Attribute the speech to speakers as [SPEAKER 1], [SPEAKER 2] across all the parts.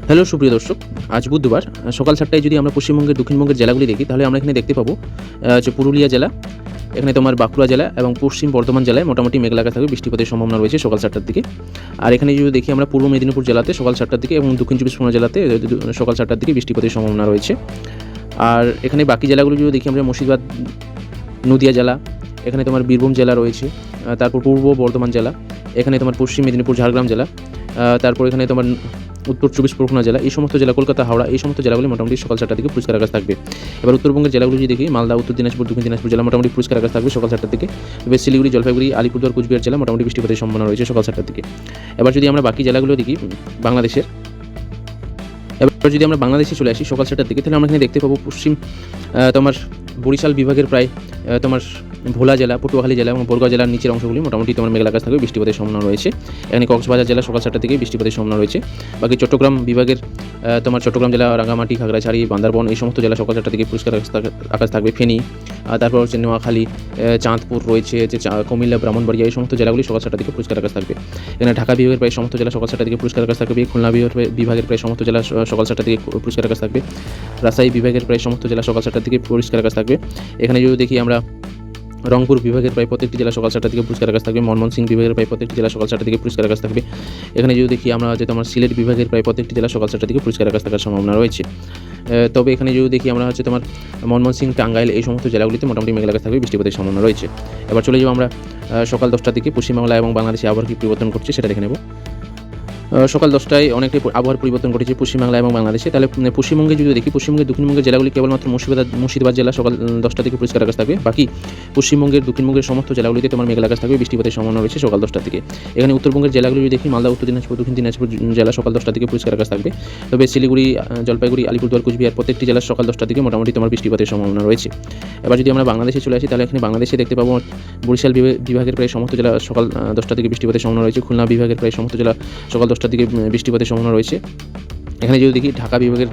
[SPEAKER 1] Hello সুপ্রিয় দর্শক, আজ বুধবার সকাল 7টায় যদি আমরা পশ্চিমবঙ্গের দক্ষিণবঙ্গের জেলাগুলি দেখি, তাহলে আমরা এখানে দেখতে পাবো যে পুরুলিয়া জেলা, এখানে তোমার বাঁকুড়া জেলা এবং পশ্চিম বর্ধমান জেলায় মোটামুটি মেঘলা আকাশ থাকবে, বৃষ্টিপাতের সম্ভাবনা রয়েছে সকাল 7টার দিকে। আর এখানে যদি দেখি আমরা পূর্ব মেদিনীপুর জেলাতে সকাল 7টার দিকে এবং দক্ষিণ চব্বিশ পরগনা জেলাতে সকাল 7টার দিকে বৃষ্টিপাতের সম্ভাবনা রয়েছে। আর এখানে বাকি জেলাগুলো যদি দেখি আমরা মুর্শিদাবাদ, নদিয়া জেলা, এখানে তোমার বীরভূম জেলা রয়েছে, তারপর পূর্ব বর্ধমান জেলা, এখানে তোমার পশ্চিম মেদিনীপুর ঝাড়গ্রাম জেলা, তারপর এখানে তোমার উত্তর চব্বিশ পরগনা জেলা, এই সমস্ত জেলা, কলকাতা, হাওড়া, এই সমস্ত জেলাগুলি মোটামুটি সকাল 7টার দিকে পরিষ্কার আকাশ থাকবে। এবার উত্তরবঙ্গের জেলাগুলি যদি দেখি, মালদা, উত্তর দিনাজপুর, দক্ষিণ দিনাজপুর জেলা মোটামুটি পরিষ্কার আকাশ থাকবে সকাল 7টার দিকে। তবে শিলিগুড়ি, জলপাইগুড়ি, আলিপুরদুয়ার, কুচবিহার জেলা মোটামুটি বৃষ্টিপাতের সম্ভাবনা রয়েছে সকাল 7টার দিকে। এবার যদি আমরা বাকি জেলাগুলো দেখি বাংলাদেশের, এবার যদি আমরা বাংলাদেশে চলে আসি সকাল 7টার দিকে, তাহলে আমরা এখানে দেখতে পাবো পশ্চিম তোমার বরিশাল বিভাগের প্রায় তোমার ভোলা জেলা, পটুয়াখালী জেলা এবং বরগুনা জেলার নিচের অংশগুলি মোটামুটি তোমার মেঘলা আকাশ থাকবে, বৃষ্টিপাতের সম্ভাবনা রয়েছে। এখানে কক্সবাজার জেলা সকাল 7টার দিকে বৃষ্টিপাতের সম্ভাবনা রয়েছে। বাকি চট্টগ্রাম বিভাগের তোমার চট্টগ্রাম জেলা, রাঙ্গামাটি, খাগড়াছড়ি, বান্দরবন, এই সমস্ত জেলা সকাল 7টার দিকে পরিষ্কার আকাশ থাকবে। ফেনী, তারপর হচ্ছে নোয়াখালী, চাঁদপুর রয়েছে, যে কুমিল্লা, ব্রাহ্মণবাড়িয়া, এই সমস্ত জেলাগুলি সকাল 7টার দিকে পরিষ্কার আকাশ থাকবে। এখানে ঢাকা বিভাগের প্রায় সমস্ত জেলা সকাল 7টার দিকে পরিষ্কার আকাশ থাকবে। খুলনা বিভাগের প্রায় সমস্ত জেলা সকাল 7টার দিকে পরিষ্কার আকাশ থাকবে। রাজশাহী বিভাগের প্রায় সমস্ত জেলা সকাল 7টার দিকে পরিষ্কার আকাশ থাকবে। এখানে যদি দেখি আমরা রংপুর বিভাগের প্রায় প্রত্যেকটি জেলা সকাল 7টার দিকে পরিষ্কার আকাশ থাকবে। ময়মনসিংহ বিভাগের প্রায় প্রত্যেকটি জেলা সকাল 7টার দিকে পরিষ্কার আকাশ থাকবে। এখানে যদি দেখি আমরা যে তোমার সিলেট বিভাগের প্রায় প্রত্যেকটি জেলা সকাল 7টার দিকে পরিষ্কার আকাশ থাকার সম্ভাবনা রয়েছে। তবে এখানে যদি দেখি আমরা হচ্ছে তোমার ময়মনসিংহ, টাঙ্গাইল, এই সমস্ত জেলাগুলিতে মোটামুটি মেঘলা আকাশ থাকবে, বৃষ্টিপাতের সম্ভাবনা রয়েছে। এবার চলে যাবো আমরা সকাল 10টার দিকে পশ্চিমবাংলা এবং বাংলাদেশে আবহাওয়া কী পরিবর্তন করছে সেটা দেখে নেব। সকাল 10টায় অনেকটাই আবহাওয়ার পরিবর্তন ঘটেছে পশ্চিমবাংলা এবং বাংলাদেশে। তাহলে পশ্চিমবঙ্গে যদি দেখি, পশ্চিমবঙ্গের দক্ষিণবঙ্গের জেলাগুলি কেবলমাত্র মুর্শিদাবাদ জেলা সকাল 10টা থেকে পরিষ্কার আকাশ থাকবে। বাকি পশ্চিমবঙ্গের দক্ষিণবঙ্গের সমস্ত জেলাগুলিতে তোমার মেঘলা আকাশ থাকবে, বৃষ্টিপাতের সম্ভাবনা রয়েছে সকাল 10টার দিকে। এখানে উত্তরবঙ্গের জেলাগুলি যদি দেখি, মালদা, উত্তর দিনাজপুর, দক্ষিণ দিনাজপুর জেলা সকাল 10টার দিকে পরিষ্কার আকাশ থাকবে। তবে শিলিগুড়ি, জলপাইগুড়ি, আলিপুরদুয়ার, কুচবিহার প্রত্যেকটি জেলার সকাল 10টার দিকে মোটামুটি তোমার বৃষ্টিপাতের সম্ভাবনা রয়েছে। এবার যদি আমরা বাংলাদেশে চলে আসি, তাহলে এখানে বাংলাদেশে দেখতে পাবো বরিশাল বিভাগের প্রায় সমস্ত জেলা সকাল 10টা থেকে বৃষ্টিপাতের সম্ভাবনা রয়েছে। খুলনা বিভাগের প্রায় সমস্ত জেলা সকাল 10টার দিকে বৃষ্টিপাতের সম্ভাবনা রয়েছে। এখানে যদি দেখি ঢাকা বিভাগের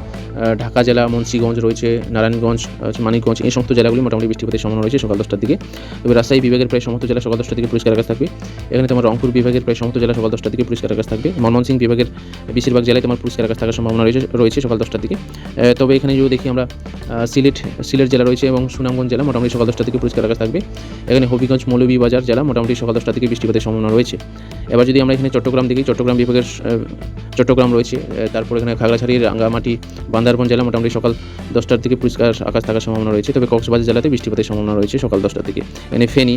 [SPEAKER 1] ঢাকা জেলা, মুন্সিগঞ্জ রয়েছে, নারায়ণগঞ্জ, মানিকগঞ্জ, এই সমস্ত জেলাগুলি মোটামুটি বৃষ্টিপাতের সম্ভাবনা রয়েছে সকাল 10টার দিকে। তবে রাজশাহী বিভাগের প্রায় সমস্ত জেলা সকাল 10টার দিকে পরিষ্কার আকাশ থাকবে। এখানে তোমার রংপুর বিভাগের প্রায় সমস্ত জেলা সকাল 10টার দিকে পরিষ্কার আকাশ থাকবে। ময়মনসিংহ বিভাগের বেশিরভাগ জেলায় তোমার পরিষ্কার আকাশ থাকার সম্ভাবনা রয়েছে সকাল 10টার দিকে। তবে এখানে যদি দেখি আমরা সিলেট জেলা রয়েছে এবং সুনামগঞ্জ জেলা মোটামুটি সকাল 10টার দিকে পরিষ্কার আকাশ থাকবে। এখানে হবিগঞ্জ, মৌলভীবাজার জেলা মোটামুটি সকাল 10টার দিকে বৃষ্টিপাতের সম্ভাবনা রয়েছে। এবার যদি আমরা এখানে চট্টগ্রাম দেখি, চট্টগ্রাম বিভাগের চট্টগ্রাম রয়েছে, তারপর এখানে খাগড়াছড়ি, রাঙ্গামাটি, বান্দরবন জেলা মোটামুটি সকাল 10টার দিকে পরিষ্কার আকাশ থাকার সম্ভাবনা রয়েছে। তবে কক্সবাজার জেলাতে বৃষ্টিপাতের সম্ভাবনা রয়েছে সকাল 10টার দিকে। এখানে ফেনী,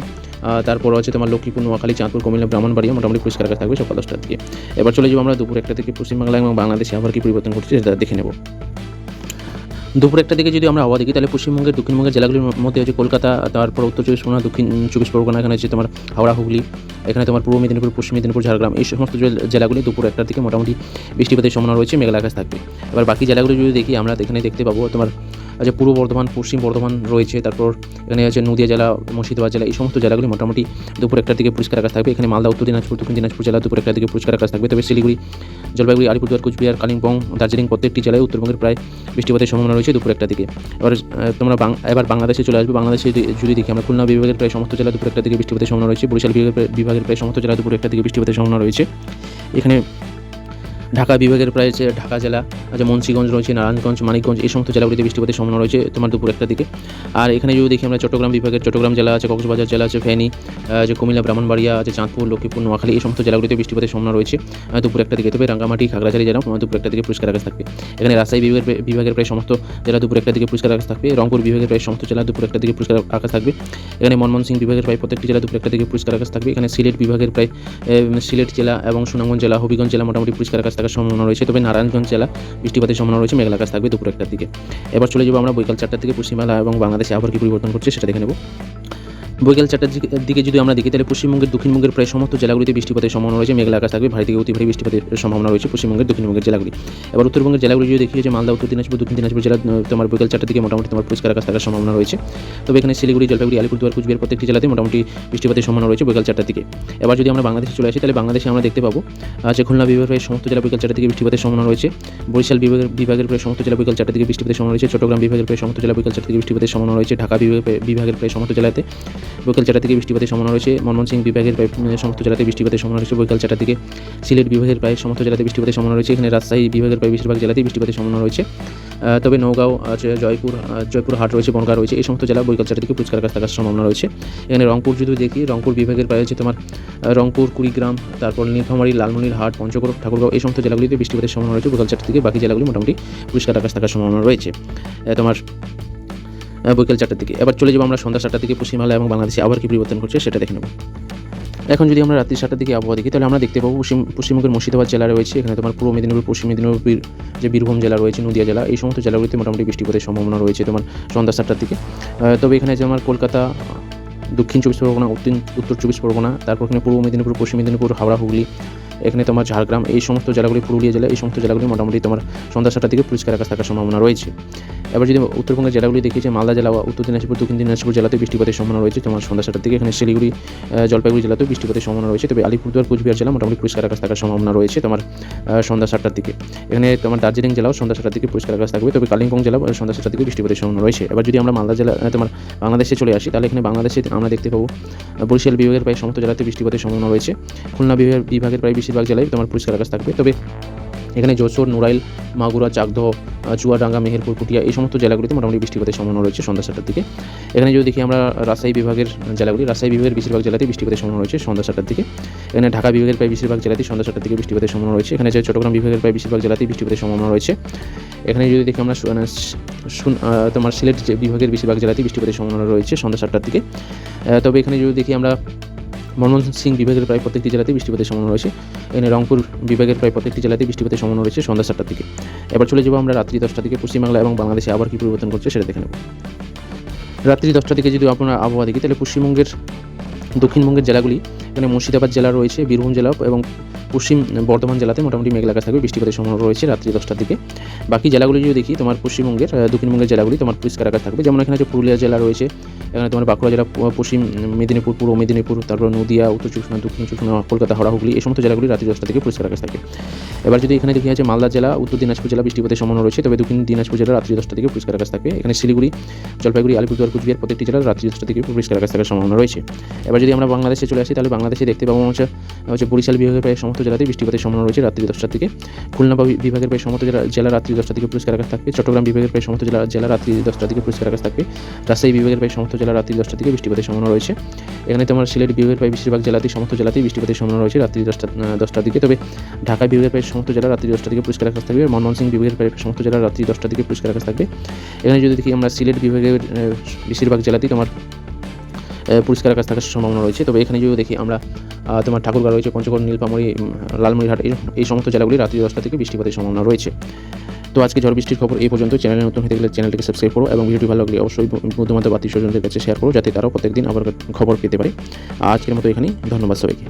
[SPEAKER 1] তারপর হচ্ছে তোমার লক্ষ্মীপুর, নোয়াখালী, চাঁদপুর, কুমিল্লা, ব্রাহ্মণবাড়িয়া মোটামুটি পরিষ্কার আকাশ থাকবে সকাল 10টার দিকে। এবার চলে যাবো আমরা দুপুর 1টা থেকে পশ্চিমবাংলা এবং বাংলাদেশে আবহাওয়া কী পরিবর্তন ঘটছে সেটা দেখে নেব। দুপুর 1টার দিকে যদি আমরা আবহাওয়া দেখি, তাহলে পশ্চিমবঙ্গের দক্ষিণবঙ্গের জেলাগুলির মধ্যে হচ্ছে কলকাতা, তারপর উত্তর চব্বিশ পরগনা, দক্ষিণ চব্বিশ পরগনা, এখানে হচ্ছে তোমার হাওড়া, হুগলি, এখানে তোমার পূর্ব মেদিনীপুর, পশ্চিম মেদিনীপুর, ঝাড়গ্রাম, এই সমস্ত জেলাগুলি দুপুর 1টার দিকে মোটামুটি বৃষ্টিপাতের সম্ভাবনা রয়েছে, মেঘলা আকাশ থাকবে। এবার বাকি জেলাগুলি যদি দেখি, আমরা এখানে দেখতে পাবো তোমার পূর্ব বর্ধমান, পশ্চিম বর্ধমান রয়েছে, তারপর এখানে আছে নদিয়া জেলা, মুর্শিদাবাদ জেলা, এই সমস্ত জেলাগুলি মোটামুটি দুপুর 1টার দিকে পরিষ্কার আকাশ থাকবে। এখানে মালদা, উত্তর দিনাজপুর, দক্ষিণ দিনাজপুর জেলা দুপুর 1টার দিকে পরিষ্কার আকাশ থাকবে। তবে শিলিগুড়ি, জলপাইগুড়ি, আলিপুরদুয়ার, কুচবিহার, কালিম্পং, দার্জিলিং প্রত্যেকটি জেলায় উত্তরবঙ্গের প্রায় বৃষ্টিপাতের সম্ভাবনা রয়েছে দুপুর 1টার দিকে। এবার বাংলাদেশে চলে আসবে। বাংলাদেশে যদি দেখি আমরা, খুলনা বিভাগের প্রায় সমস্ত জেলা দুপুর 1টার দিকে বৃষ্টিপাতের সম্ভাবনা রয়েছে। বরিশাল বিভাগের প্রায় সমস্ত জেলা দুপুর 1টার দিকে বৃষ্টিপাতের সম্ভাবনা রয়েছে। এখানে ঢাকা বিভাগের প্রায় যে ঢাকা জেলা, মুন্সিগঞ্জ রয়েছে, নারায়ণগঞ্জ, মানিকগঞ্জ, এই সমস্ত জেলাগুলিতে বৃষ্টিপাতের সম্ভাবনা রয়েছে তোমার দুপুর 1টার দিকে। আর এখানে যদি দেখি আমরা চট্টগ্রাম বিভাগের চট্টগ্রাম জেলা আছে, কক্সবাজার জেলা আছে, ফেনী, যে কুমিল্লা, ব্রাহ্মণবাড়িয়া আছে, চাঁদপুর, লক্ষ্মীপুর, নোয়াখালী, এই সমস্ত জেলাগুলিতে বৃষ্টিপাতের সম্ভাবনা রয়েছে দুপুর 1টার দিকে। তবে রাঙ্গামাটি, খাগড়াছড়ি জেলা দুপুর 1টার দিকে পরিষ্কার আকাশ থাকবে। এখানে রাজশাহী বিভাগের প্রায় সমস্ত জেলা দুপুর 1টার দিকে পরিষ্কার আকাশ থাকবে। রংপুর বিভাগের প্রায় সমস্ত জেলা দুপুর 1টার দিকে পরিষ্কার আকাশ থাকবে। এখানে ময়মনসিংহ বিভাগের প্রায় প্রত্যেকটি জেলা দুপুর 1টার দিকে পরিষ্কার আকাশ থাকবে। এখানে সিলেট বিভাগের প্রায় সিলেট জেলা এবং সুনামগঞ্জ জেলা, হবিগঞ্জ জেলা মোটামুটি পরিষ্কার আকাশ থাকার সম্ভাবনা রয়েছে। তবে নারায়ণগঞ্জ জেলা বৃষ্টিপাতের সম্ভাবনা রয়েছে, মেঘলা আকাশ থাকবে দুপুর 1টার দিকে। এবার চলে যাবো আমরা বিকাল 4টার দিকে পশ্চিমবাংলা এবং বাংলাদেশে আবহাওয়া কী পরিবর্তন করছে সেটা দেখে নেব। বিকেল 4টার দিকে যদি আমরা দেখি, তাহলে পশ্চিমবঙ্গের দক্ষিণবঙ্গের প্রায় সমস্ত জেলাগুলিতে বৃষ্টিপাতের সম্ভাবনা রয়েছে, মেঘলা আকাশ থাকবে, ভারী থেকে অতি ভারী বৃষ্টিপাতের সম্ভাবনা রয়েছে পশ্চিমবঙ্গের দক্ষিণবঙ্গের জেলাগুলি। এবার উত্তরবঙ্গের জেলাগুলি যদি দেখি, যে মালদা, উত্তর দিনাজপুর, দক্ষিণ দিনাজপুর জেলা তোমার বিকেল 4টার দিকে মোটামুটি তোমার পরিষ্কার আকাশ থাকার সম্ভাবনা রয়েছে। তবে এখানে শিলিগুড়ি, জলপাইগুড়ি, আলিপুরদুয়ার, কুচবিহার প্রত্যেকটি জেলাতে মোটামুটি বৃষ্টিপাতের সম্ভাবনা রয়েছে বিকেল 4টার দিকে। এবার যদি আমরা বাংলাদেশে চলে আসি, তাহলে বাংলাদেশে আমরা দেখতে পাবো যে খুলনা বিভাগের সমস্ত জেলা বিকেল 4টার দিকে বৃষ্টিপাতের সম্ভাবনা রয়েছে। বরিশাল বিভাগের প্রায় সমস্ত জেলা বিকেল 4টার দিকে বৃষ্টিপাতের সম্ভাবনা রয়েছে। চট্টগ্রাম বিভাগের প্রায় সমস্ত জেলা বিকেল 4টার দিকে বৃষ্টিপাতের সম্ভাবনা রয়েছে। ঢাকা বিভাগের প্রায় সমস্ত জেলাতে বৈকাল 4টা থেকে বৃষ্টিপাতের সম্ভাবনা রয়েছে। ময়মনসিংহ বিভাগের প্রায় সমস্ত জেলাতে বৃষ্টিপাতের সম্ভাবনা রয়েছে বৈকাল 4টা থেকে। সিলেট বিভাগের প্রায় সমস্ত জেলাতে বৃষ্টিপাতের সম্ভাবনা রয়েছে। এখানে রাজশাহী বিভাগের প্রায় বেশিরভাগ জেলাতেই বৃষ্টিপাতের সম্ভাবনা রয়েছে। তবে নওগাঁও আছে, জয়পুরহাট রয়েছে, বনগাঁ রয়েছে, এই সমস্ত জেলা বৈকাল 4টা থেকে পরিষ্কার আকাশ থাকার সম্ভাবনা রয়েছে। এখানে রংপুর যদি দেখি, রংপুর বিভাগের প্রায় হচ্ছে তোমার রংপুর, কুড়িগ্রাম, তারপর নীলফামারী, লালমনিরহাট, পঞ্চগড়, ঠাকুরগাঁও, এই সমস্ত জেলাগুলিতে বৃষ্টিপাতের সম্ভাবনা রয়েছে বৈকাল 4টা থেকে। বাকি জেলাগুলি মোটামুটি পরিষ্কার আকাশ থাকার সম্ভাবনা রয়েছে তোমার বৈকাল 4টার দিকে। এবার চলে যাবো আমরা সন্ধ্যা 7টার দিকে পশ্চিমবাংলা এবং বাংলাদেশে আবার কি পরিবর্তন করছে সেটা দেখে নেব। এখন যদি আমরা রাত্রি 7টার দিকে আবহাওয়া দেখি, তাহলে আমরা দেখতে পাবো পশ্চিমবঙ্গের মুর্শিদাবাদ জেলা রয়েছে। এখানে তোমার পূর্ব মেদিনীপুর, পশ্চিম মেদিনীপুর, যে বীরভূম জেলা রয়েছে, নদিয়া জেলা, এই সমস্ত জেলাগুলিতে মোটামুটি বৃষ্টিপাতের সম্ভাবনা রয়েছে তোমার সন্ধ্যা 7টার দিকে। তবে এখানে যে আমার কলকাতা, দক্ষিণ 24 পরগনা, উত্তর 24 পরগনা, তারপর এখানে পূর্ব মেদিনীপুর, পশ্চিম মেদিনীপুর, হাওড়া, হুগলি, এখানে তোমার ঝাড়গ্রাম, এই সমস্ত জেলাগুলি, পুরুলিয়া জেলা, এই সমস্ত জেলাগুলি মোটামুটি তোমার সন্ধ্যা 7টার দিকে পরিষ্কার আকাশ থাকার সম্ভাবনা রয়েছে। এবার যদি উত্তরবঙ্গের জেলাগুলি দেখি, যে মালদা জেলা, উত্তর দিনাজপুর, দক্ষিণ দিনাজপুর জেলাতে বৃষ্টিপাতের সম্ভাবনা রয়েছে তোমার সন্ধ্যা 7টার দিকে। এখানে শিলিগুড়ি, জলপাইগুড়ি জেলাতেও বৃষ্টিপাতের সম্ভাবনা রয়েছে। তবে আলিপুরদুয়ার, কোচবিহার জেলা মোটামুটি পরিষ্কার আকাশ থাকার সম্ভাবনা রয়েছে তোমার সন্ধ্যা 7টার দিকে। এখানে তোমার দার্জিলিং জেলাও সন্ধ্যা 7টার দিকে পরিষ্কার আকাশ থাকবে। তবে কালিম্পং জেলা সন্ধ্যা 7টার দিকে বৃষ্টিপাতের সম্ভাবনা রয়েছে। এবার যদি আমরা মালদা জেলা তোমার বাংলাদেশে চলে আসি, তাহলে এখানে বাংলাদেশে আমরা দেখতে পাবো বরিশাল বিভাগের প্রায় সমস্ত জেলাতে বৃষ্টিপাতের সম্ভাবনা রয়েছে। খুলনা বিভাগের প্রায় বেশিরভাগ জেলায় তোমার পরিষ্কার আকাশ থাকবে। তবে এখানে যশোর, নড়াইল, মাগুরা, চাকদহ, চুয়াডাঙ্গা, মেহেরপুর, পুটিয়া, এই সমস্ত জেলাগুলিতে মোটামুটি বৃষ্টিপাতের সম্ভাবনা রয়েছে সন্ধ্যা 7টার দিকে। এখানে যদি দেখি আমরা রাজশাহী বিভাগের জেলাগুলি, রাজশাহী বিভাগের বেশিরভাগ জেলাতেই বৃষ্টিপাতের সম্ভাবনা রয়েছে সন্ধ্যা 7টার দিকে। এখানে ঢাকা বিভাগের প্রায় বেশিরভাগ জেলাতেই সন্ধ্যা 7টার দিকে বৃষ্টিপাতের সম্ভাবনা রয়েছে। এখানে যে চট্টগ্রাম বিভাগের প্রায় বেশিরভাগ জেলাতেই বৃষ্টিপাতের সম্ভাবনা রয়েছে। এখানে যদি দেখি আমরা তোমার সিলেট বিভাগের বেশিরভাগ জেলাতেই বৃষ্টিপাতের সম্ভাবনা রয়েছে সন্ধ্যা 7টার দিকে। তবে এখানে যদি দেখি আমরা ময়মনসিংহ বিভাগের প্রায় প্রত্যেকটি জেলাতেই বৃষ্টিপাতের সম্ভাবনা রয়েছে। এখানে রংপুর বিভাগের প্রায় প্রত্যেকটি জেলাতেই বৃষ্টিপাতের সম্ভাবনা রয়েছে সন্ধ্যা 7টার দিকে। এবার চলে যাবো আমরা রাত্রি 10টা থেকে পশ্চিমবাংলা এবং বাংলাদেশে আবার কী পরিবর্তন করছে সেটা দেখে নেব। রাত্রি 10টা থেকে যদি আপনারা আবহাওয়া দেখি, তাহলে পশ্চিমবঙ্গের দক্ষিণবঙ্গের জেলাগুলি, এখানে মুর্শিদাবাদ জেলা রয়েছে, বীরভূম জেলা এবং পশ্চিম বর্ধমান জেলাতে মোটামুটি মেঘলা আকাশ থাকবে, বৃষ্টিপাতের সম্ভাবনা রয়েছে রাত্রি 10টার দিকে। বাকি জেলাগুলি যদি দেখি, তোমার পশ্চিমবঙ্গের দক্ষিণবঙ্গের জেলাগুলি তোমার পরিষ্কার আকাশ থাকবে। যেমন এখানে যে পুরুলিয়া জেলা রয়েছে, এখানে তোমার বাঁকুড়া জেলা, পশ্চিম মেদিনীপুর, পূর্ব মেদিনীপুর, তারপর নদিয়া, উত্তর 24 পরগনা, দক্ষিণ 24 পরগনা, কলকাতা, হাওড়া, হুগলি, এই সমস্ত জেলাগুলি রাত্রি 10টা থেকে পরিষ্কার আকাশ থাকে। এবার যদি এখানে দেখি আছে মালদা জেলা, উত্তর দিনাজপুর জেলা বৃষ্টিপাতের সম্ভাবনা রয়েছে। তবে দক্ষিণ দিনাজপুর জেলা রাত্রি 10টা থেকে পরিষ্কার আকাশ থাকবে। এখানে শিলিগুড়ি, জলপাইগুড়ি, আলিপুরদুয়ার, কোচবিহার প্রত্যেকটি জেলা রাত্রি 10টা থেকে পরিষ্কার আকাশ থাকার সম্ভাবনা রয়েছে। এবার যদি আমরা বাংলাদেশে চলে আসি, তাহলে বাংলাদেশে দেখতে পাবো হচ্ছে বরিশাল বিভাগের প্রায় সমস্ত জেলাতেই বৃষ্টিপাতের সম্ভাবনা রয়েছে রাত্রি 10টা থেকে। খুলনা বিভাগের প্রায় সমস্ত জেলা রাত্রি 10টা থেকে পরিষ্কার আকাশ থাকবে। চট্টগ্রাম বিভাগের প্রায় সমস্ত জেলা রাত্রি 10টা থেকে পরিষ্কার আকাশ থাকবে। রাজশাহী বিভাগের প্রায় সমস্ত জেলা রাত্রি 10টা থেকে বৃষ্টিপাতের সম্ভাবনা রয়েছে। এখানে তোমার সিলেট বিভাগের প্রায় বেশিরভাগ জেলাতেই সমস্ত জেলাতেই বৃষ্টিপাতের সম্ভাবনা রয়েছে রাত্রি 10টার দিকে। তবে ঢাকা বিভাগের প্রায় সমস্ত জেলা রাত্রি 10টা থেকে পরিষ্কার আকাশ থাকবে। ময়মনসিংহ বিভাগের প্রায় সমস্ত জেলা রাত্রি 10টা থেকে পরিষ্কার আকাশ থাকবে। এখানে যদি দেখি আমরা সিলেট বিভাগের বেশিরভাগ জেলাতেই তোমার পরিষ্কার আকাশ থাকার সম্ভাবনা রয়েছে। তবে এখানে যদি দেখি আমরা তোমার ঠাকুরগাঁও রয়েছে, পঞ্চগড়, নীলফামারী, লালমনিরহাট, এই সমস্ত জেলাগুলি রাত্রি 10টা থেকে বৃষ্টিপাতের সম্ভাবনা রয়েছে। তো আজকে ঝড় বৃষ্টির খবর এই পর্যন্ত। চ্যানেলে নতুন হতে গেলে চ্যানেলটিকে সাবস্ক্রাইব করো এবং ভিডিওটি ভালো লাগলে অবশ্যই বন্ধুবান্ধব, আত্মীয় স্বজনদের কাছে শেয়ার করো, যাতে তারাও প্রত্যেকদিন আবার খবর পেতে পারে। আজকের মতো এখানেই, ধন্যবাদ সবাইকে।